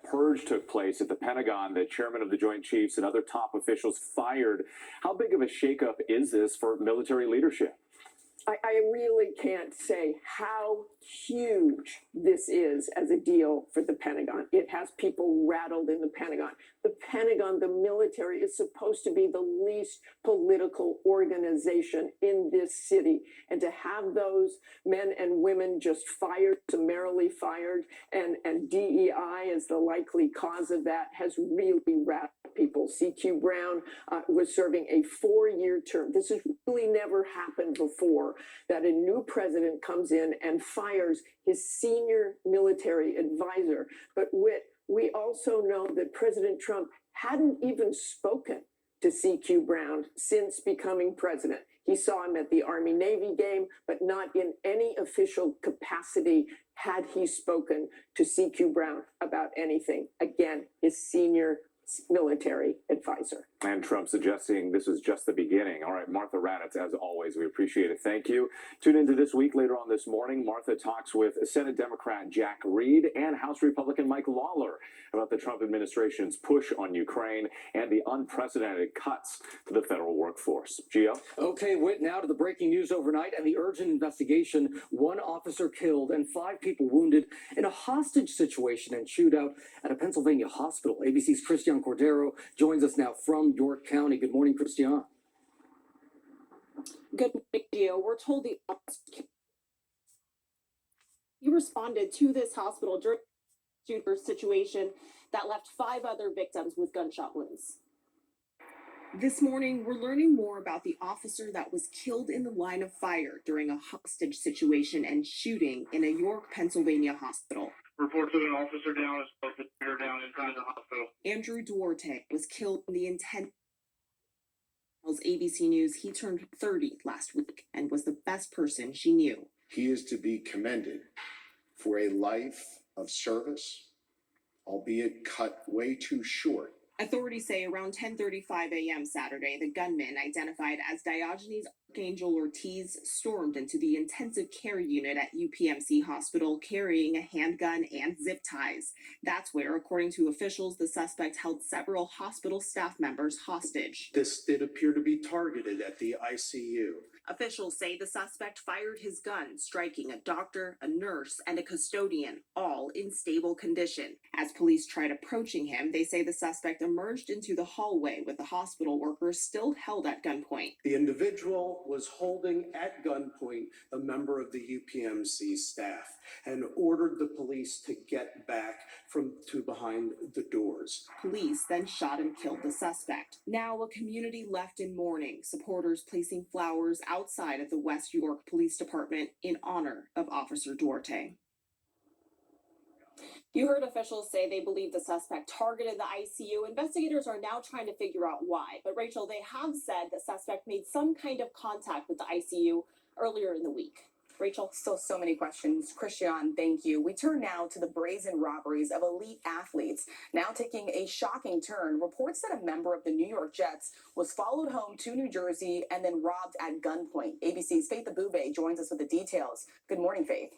purge took place at the Pentagon. The chairman of the Joint Chiefs and other top officials fired. How big of a shakeup is this for military leadership? I really can't say how huge this is as a deal for the Pentagon. It has people rattled in the Pentagon. The Pentagon, the military, is supposed to be the least political organization in this city. And to have those men and women just fired, summarily fired, and DEI as the likely cause of that has really rattled people. CQ Brown was serving a 4-year term. This has really never happened before, that a new president comes in and fires his senior military advisor. But we also know that President Trump hadn't even spoken to CQ Brown since becoming president. He saw him at the Army-Navy game, but not in any official capacity had he spoken to CQ Brown about anything. Again, his senior military advisor. And Trump suggesting this is just the beginning. All right, Martha Raddatz, as always, we appreciate it. Thank you. Tune into This Week later on this morning. Martha talks with Senate Democrat Jack Reed and House Republican Mike Lawler about the Trump administration's push on Ukraine and the unprecedented cuts to the federal workforce. Gio? Okay, Whit, now to the breaking news overnight and the urgent investigation. 1 officer killed and 5 people wounded in a hostage situation and shootout at a Pennsylvania hospital. ABC's Christian Cordero joins us now from York County. Good morning, Christian. Good morning, Gio. We're told he responded to this hospital during a shooter situation that left 5 other victims with gunshot wounds. This morning, we're learning more about the officer that was killed in the line of fire during a hostage situation and shooting in a York, Pennsylvania hospital. Reports of an officer down as well as a fire down inside the hospital. Andrew Duarte was killed in the intense. Tells ABC News he turned 30 last week and was the best person she knew. He is to be commended for a life of service, albeit cut way too short. Authorities say around 10:35 a.m. Saturday, the gunman, identified as Diogenes Archangel Ortiz, stormed into the intensive care unit at UPMC Hospital carrying a handgun and zip ties. That's where, according to officials, the suspect held several hospital staff members hostage. This did appear to be targeted at the ICU. Officials say the suspect fired his gun, striking a doctor, a nurse, and a custodian, all in stable condition. As police tried approaching him, they say the suspect emerged into the hallway with the hospital workers still held at gunpoint. The individual was holding at gunpoint a member of the UPMC staff and ordered the police to get back to behind the doors. Police then shot and killed the suspect. Now a community left in mourning, supporters placing flowers outside of the West York Police Department in honor of Officer Duarte. You heard officials say they believe the suspect targeted the ICU. Investigators are now trying to figure out why. But Rachel, they have said the suspect made some kind of contact with the ICU earlier in the week. Rachel? Still so many questions. Christian, thank you. We turn now to the brazen robberies of elite athletes. Now taking a shocking turn. Reports that a member of the New York Jets was followed home to New Jersey and then robbed at gunpoint. ABC's Faith Abube joins us with the details. Good morning, Faith.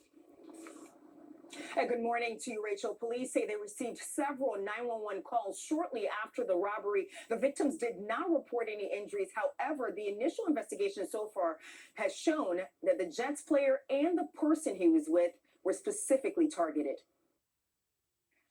Good morning to you, Rachel. Police say they received several 911 calls shortly after the robbery. The victims did not report any injuries. However, the initial investigation so far has shown that the Jets player and the person he was with were specifically targeted.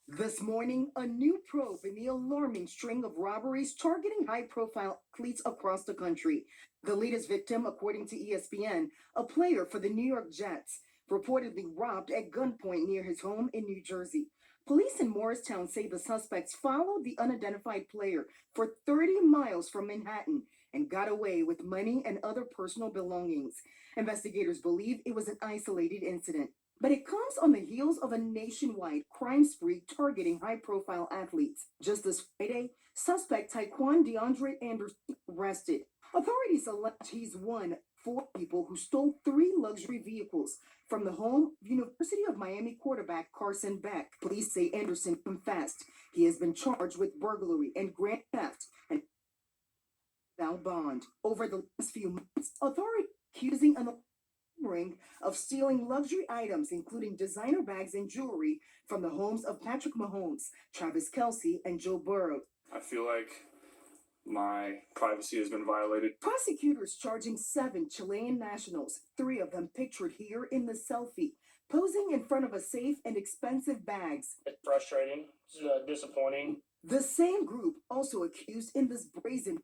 This morning, a new probe in the alarming string of robberies targeting high-profile athletes across the country. The latest victim, according to ESPN, a player for the New York Jets, reportedly robbed at gunpoint near his home in New Jersey. Police in Morristown say the suspects followed the unidentified player for 30 miles from Manhattan and got away with money and other personal belongings. Investigators believe it was an isolated incident, but it comes on the heels of a nationwide crime spree targeting high-profile athletes. Just this Friday, suspect Taekwon DeAndre Anderson arrested. Authorities allege he's one of 4 people who stole 3 luxury vehicles from the home of University of Miami quarterback Carson Beck. Police say Anderson confessed. He has been charged with burglary and grand theft and without bond. Over the last few months, authorities accusing an ring of stealing luxury items, including designer bags and jewelry, from the homes of Patrick Mahomes, Travis Kelce, and Joe Burrow. I feel like my privacy has been violated. Prosecutors charging 7 Chilean nationals, 3 of them pictured here in the selfie, posing in front of a safe and expensive bags. It's frustrating. It's disappointing. The same group also accused in this brazen